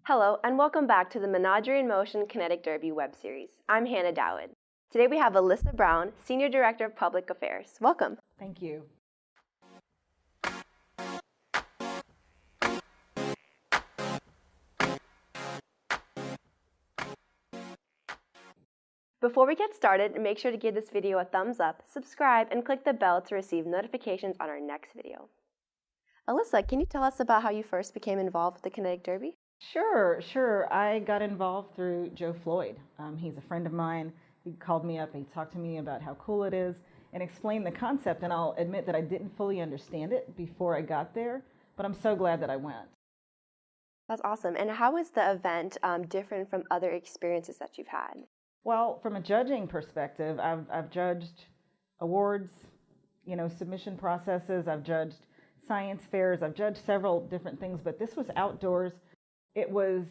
Hello, and welcome back to the Menagerie in Motion Kinetic Derby web series. I'm Hana Dawood. Today we have Alyssa Brown, Senior Director of Public Affairs. Welcome. Thank you. Before we get started, make sure to give this video a thumbs up, subscribe, and click the bell to receive notifications on our next video. Alyssa, can you tell us about how you first became involved with the Kinetic Derby? Sure. I got involved through Joe Floyd. He's a friend of mine. He called me up and he talked to me about how cool it is and explained the concept. And I'll admit that I didn't fully understand it before I got there, but I'm so glad that I went. That's awesome. And how is the event different from other experiences that you've had? Well, from a judging perspective, I've judged awards, submission processes. I've judged science fairs. I've judged several different things, but this was outdoors. It was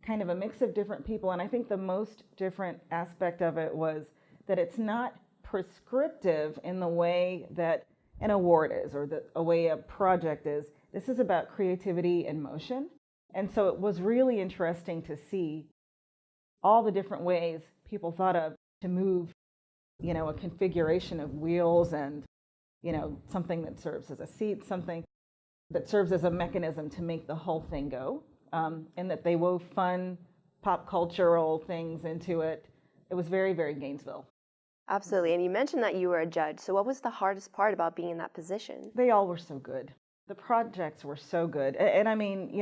kind of a mix of different people, and I think the most different aspect of it was that it's not prescriptive in the way that an award is or a way a project is. This is about creativity and motion, and so it was really interesting to see all the different ways people thought of to move, a configuration of wheels and, something that serves as a seat, something that serves as a mechanism to make the whole thing go, and that they wove fun pop cultural things into it. It was very, very Gainesville. Absolutely. And you mentioned that you were a judge. So what was the hardest part about being in that position? They all were so good. The projects were so good. And I mean,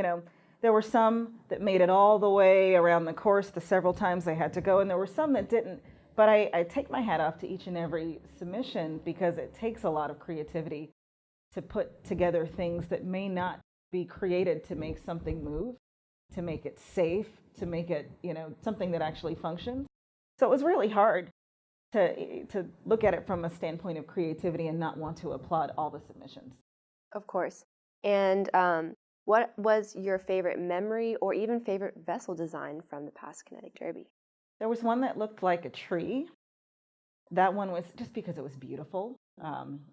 there were some that made it all the way around the course the several times they had to go, and there were some that didn't. But I take my hat off to each and every submission because it takes a lot of creativity to put together things that may not be created to make something move, to make it safe, to make it, something that actually functions. So it was really hard to look at it from a standpoint of creativity and not want to applaud all the submissions. Of course. And what was your favorite memory or even favorite vessel design from the past Kinetic Derby? There was one that looked like a tree. That one was just because it was beautiful.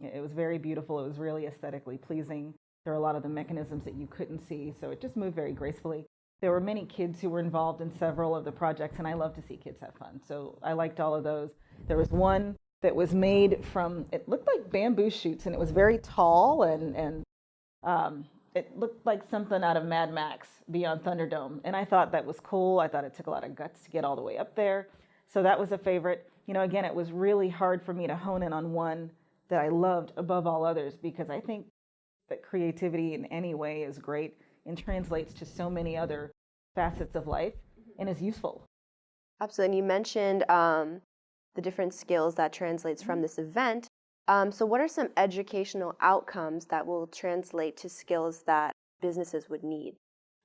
It was very beautiful. It was really aesthetically pleasing. There were a lot of the mechanisms that you couldn't see, so it just moved very gracefully. There were many kids who were involved in several of the projects, and I love to see kids have fun, so I liked all of those. There was one that was made from, it looked like bamboo shoots, and it was very tall, and it looked like something out of Mad Max Beyond Thunderdome, and I thought that was cool. I thought it took a lot of guts to get all the way up there, so that was a favorite. Again, it was really hard for me to hone in on one that I loved above all others because I think that creativity in any way is great and translates to so many other facets of life and is useful. Absolutely. And you mentioned the different skills that translates from this event. So what are some educational outcomes that will translate to skills that businesses would need?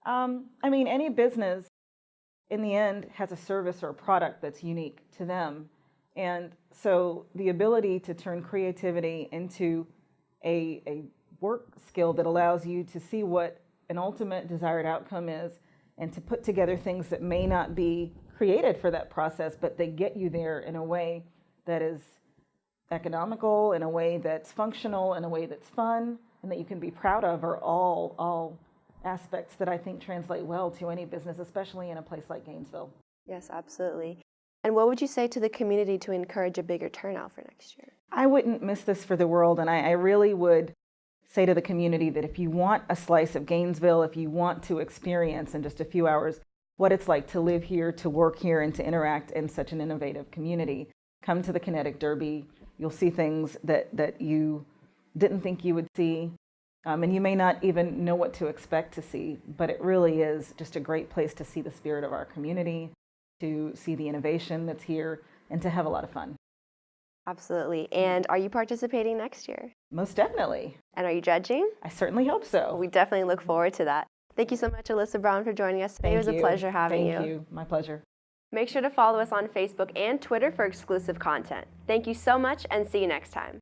Any business in the end has a service or a product that's unique to them. And so the ability to turn creativity into a work skill that allows you to see what an ultimate desired outcome is and to put together things that may not be created for that process, but they get you there in a way that is economical, in a way that's functional, in a way that's fun, and that you can be proud of are all aspects that I think translate well to any business, especially in a place like Gainesville. Yes, absolutely. And what would you say to the community to encourage a bigger turnout for next year? I wouldn't miss this for the world, and I really would say to the community that if you want a slice of Gainesville, if you want to experience in just a few hours what it's like to live here, to work here, and to interact in such an innovative community, come to the Kinetic Derby. You'll see things that you didn't think you would see, and you may not even know what to expect to see, but it really is just a great place to see the spirit of our community, to see the innovation that's here, and to have a lot of fun. Absolutely. And are you participating next year? Most definitely. And are you judging? I certainly hope so. We definitely look forward to that. Thank you so much, Alyssa Brown, for joining us today. It was a pleasure having you. Thank you. My pleasure. Make sure to follow us on Facebook and Twitter for exclusive content. Thank you so much, and see you next time.